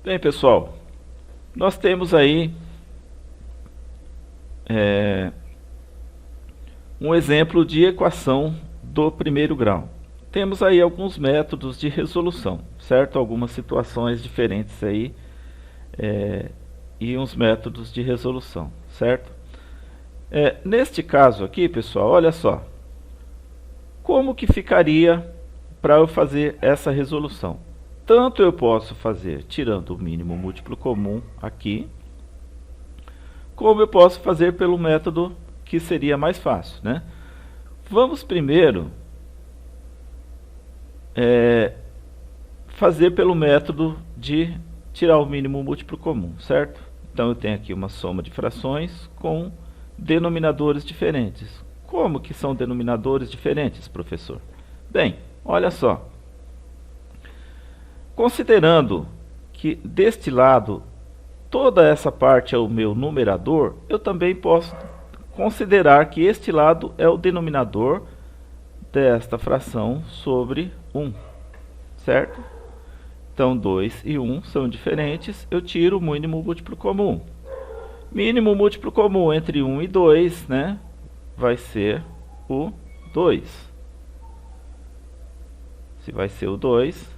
Bem, pessoal, nós temos aí um exemplo de equação do primeiro grau. Temos aí alguns métodos de resolução, certo? Algumas situações diferentes aí e uns métodos de resolução, certo? Neste caso aqui, pessoal, olha só, como que ficaria para eu fazer essa resolução? Tanto eu posso fazer tirando o mínimo múltiplo comum aqui, como eu posso fazer pelo método que seria mais fácil, né? Vamos primeiro fazer pelo método de tirar o mínimo múltiplo comum, certo? Então eu tenho aqui uma soma de frações com denominadores diferentes. Como que são denominadores diferentes, professor? Bem, olha só. Considerando que deste lado toda essa parte é o meu numerador, eu também posso considerar que este lado é o denominador desta fração sobre 1, certo? Então 2 e 1 são diferentes, eu tiro o mínimo múltiplo comum. Mínimo múltiplo comum entre 1 e 2, né, vai ser o 2. Se vai ser o 2,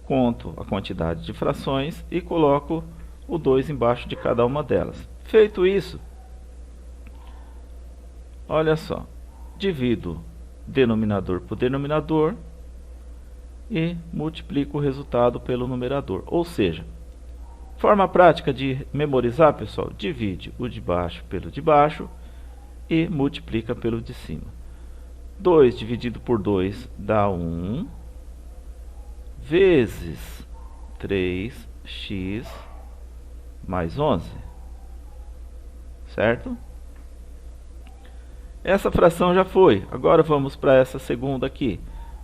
conto a quantidade de frações e coloco o 2 embaixo de cada uma delas. Feito isso, olha só, divido denominador por denominador e multiplico o resultado pelo numerador. Ou seja, forma prática de memorizar, pessoal, divide o de baixo pelo de baixo e multiplica pelo de cima. 2 dividido por 2 dá 1, vezes 3x mais 11, certo? Essa fração já foi. Agora vamos para essa segunda aqui.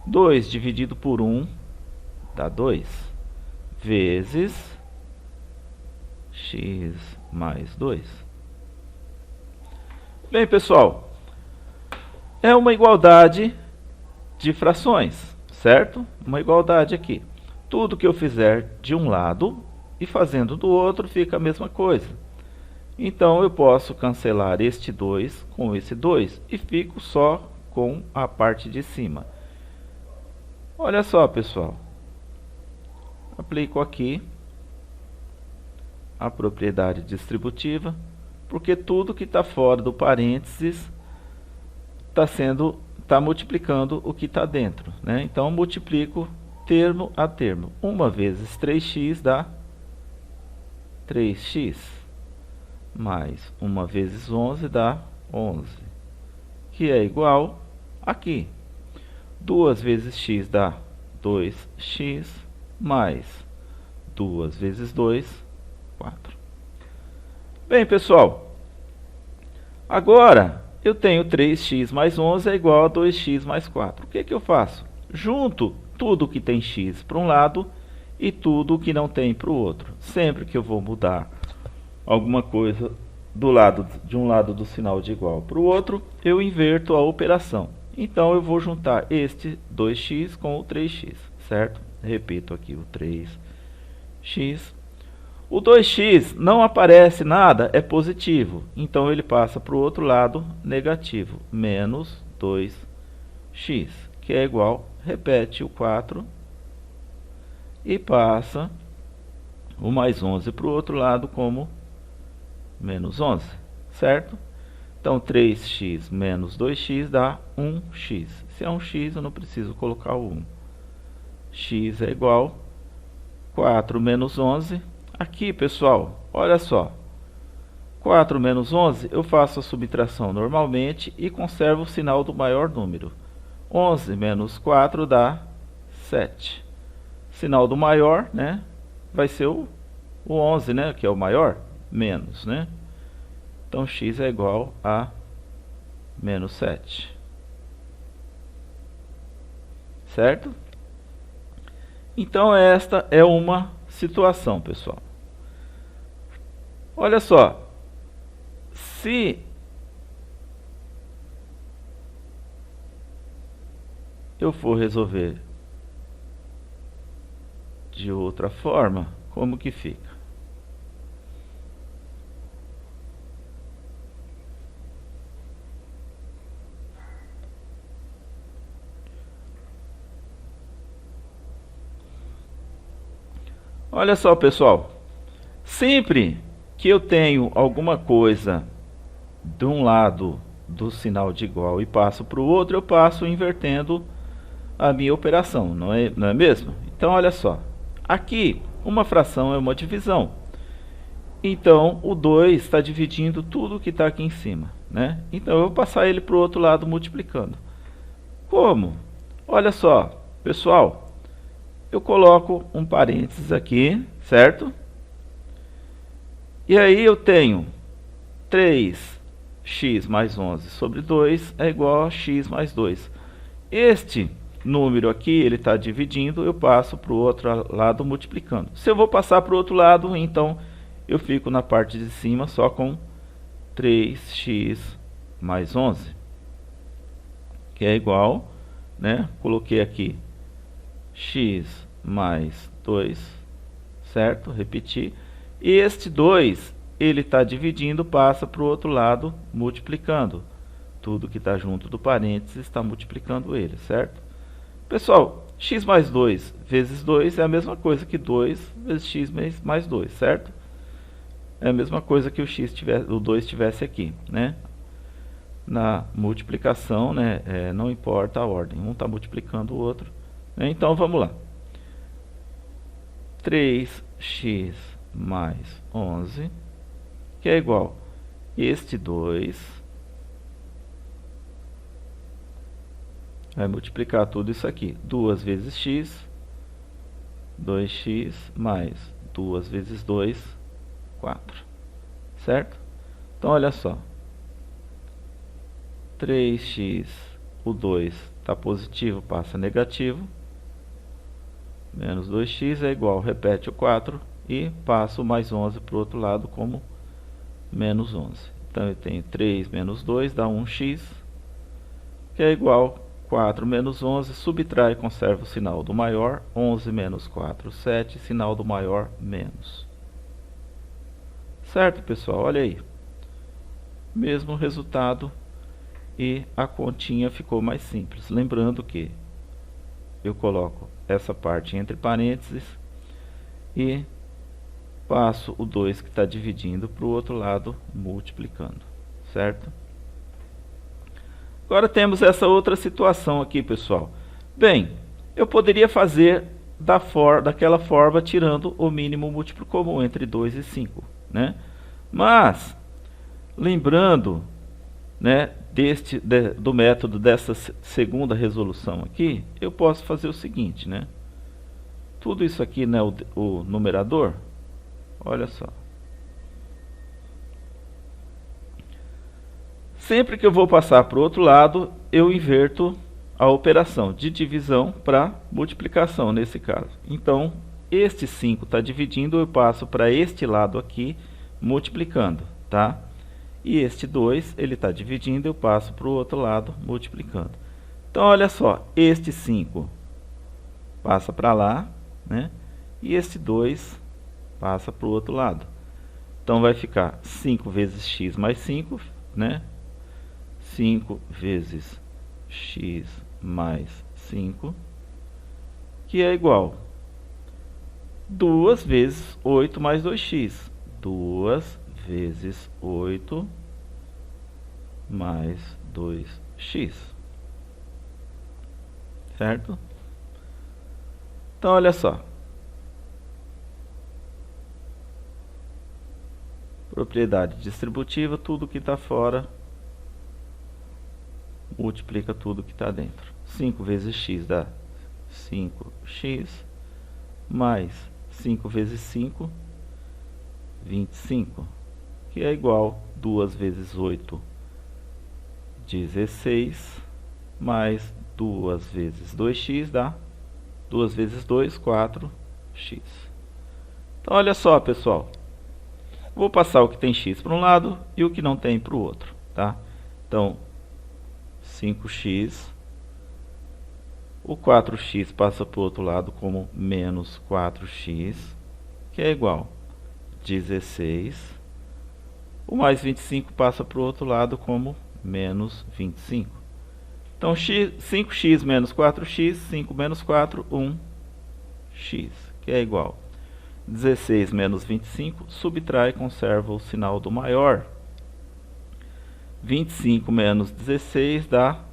2 dividido por 1 dá 2, vezes x mais 2. Bem, pessoal, é uma igualdade de frações, certo? Uma igualdade aqui. Tudo que eu fizer de um lado e fazendo do outro fica a mesma coisa. Então eu posso cancelar este 2 com esse 2 e fico só com a parte de cima. Olha só, pessoal. Aplico aqui a propriedade distributiva, porque tudo que está fora do parênteses está multiplicando o que está dentro, né? Então multiplico termo a termo. 1 vezes 3x dá 3x, mais 1 vezes 11 dá 11, que é igual aqui. 2 vezes x dá 2x, mais 2 vezes 2, 4. Bem, pessoal, agora eu tenho 3x mais 11 é igual a 2x mais 4. O que que eu faço? Junto tudo que tem x para um lado e tudo que não tem para o outro. Sempre que eu vou mudar alguma coisa de um lado do sinal de igual para o outro, eu inverto a operação. Então eu vou juntar este 2x com o 3x, certo? Repito aqui o 3x. O 2x não aparece nada, é positivo. Então ele passa para o outro lado, negativo. Menos 2x, que é igual, repete o 4 e passa o mais 11 para o outro lado como menos 11, certo? Então 3x menos 2x dá 1x. Se é 1x, eu não preciso colocar o 1. X é igual 4 menos 11. Aqui, pessoal, olha só. 4 menos 11, eu faço a subtração normalmente e conservo o sinal do maior número. 11 menos 4 dá 7. Sinal do maior, né, vai ser o 11, né, que é o maior, menos, né? Então x é igual a menos 7. Certo? Então esta é uma situação, pessoal. Olha só, se eu for resolver de outra forma, como que fica. Olha só, pessoal, sempre que eu tenho alguma coisa de um lado do sinal de igual e passo para o outro, eu passo invertendo a minha operação, não é mesmo? Então, olha só, aqui uma fração é uma divisão, então o 2 está dividindo tudo que está aqui em cima, né? Então eu vou passar ele para o outro lado multiplicando. Como? Olha só, pessoal, eu coloco um parênteses aqui, certo? E aí eu tenho 3x mais 11 sobre 2 é igual a x mais 2. Este número aqui, ele está dividindo, eu passo para o outro lado multiplicando. Se eu vou passar para o outro lado, então eu fico na parte de cima só com 3x mais 11, que é igual, né? Coloquei aqui x mais 2, certo? Repetir. E este 2, ele está dividindo, passa para o outro lado multiplicando. Tudo que está junto do parênteses está multiplicando ele, certo? Pessoal, x mais 2 vezes 2 é a mesma coisa que 2 vezes x mais 2, certo? É a mesma coisa que o 2 tivesse aqui, né? Na multiplicação, né, não importa a ordem, um está multiplicando o outro, né? Então vamos lá. 3x mais 11, que é igual a este 2, vai multiplicar tudo isso aqui, 2 vezes x, 2x mais 2 vezes 2, 4, certo? Então olha só, 3x, o 2 está positivo, passa negativo, menos 2x é igual, repete o 4 e passo mais 11 para o outro lado como menos 11. Então eu tenho 3 menos 2 dá 1x, que é igual a 4 menos 11, subtrai e conserva o sinal do maior, 11 menos 4, 7, sinal do maior, menos. Certo, pessoal? Olha aí. Mesmo resultado e a continha ficou mais simples. Lembrando que eu coloco essa parte entre parênteses e passo o 2 que está dividindo para o outro lado multiplicando, certo? Agora temos essa outra situação aqui, pessoal. Bem, eu poderia fazer daquela forma tirando o mínimo múltiplo comum entre 2 e 5, né? Mas, lembrando, né, do método dessa segunda resolução aqui, eu posso fazer o seguinte, né? Tudo isso aqui, né, o numerador, olha só. Sempre que eu vou passar para o outro lado, eu inverto a operação de divisão para multiplicação, nesse caso. Então, este 5 está dividindo, eu passo para este lado aqui, multiplicando, tá? E este 2, ele está dividindo, eu passo para o outro lado, multiplicando. Então, olha só, este 5 passa para lá, né? E este 2 passa para o outro lado. Então, vai ficar 5 vezes x mais 5, né? 5 vezes x mais 5, que é igual a 2 vezes 8 mais 2x. 2 vezes 8 mais 2x. Certo? Então, olha só. Propriedade distributiva, tudo que está fora multiplica tudo que está dentro. 5 vezes x dá 5x, mais 5 vezes 5, 25, que é igual a 2 vezes 8, 16, mais 2 vezes 2x dá 2 vezes 2, 4x. Então, olha só, pessoal. Vou passar o que tem x para um lado e o que não tem para o outro, tá? Então, 5x, o 4x passa para o outro lado como menos 4x, que é igual a 16. O mais 25 passa para o outro lado como menos 25. Então, 5x menos 4x, 5 menos 4, 1x, que é igual a 16 menos 25, subtrai e conserva o sinal do maior. 25 menos 16 dá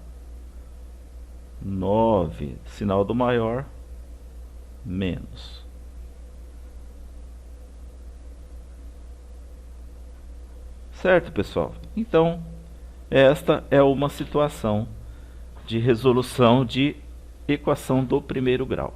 9, sinal do maior, menos. Certo, pessoal? Então, esta é uma situação de resolução de equação do primeiro grau.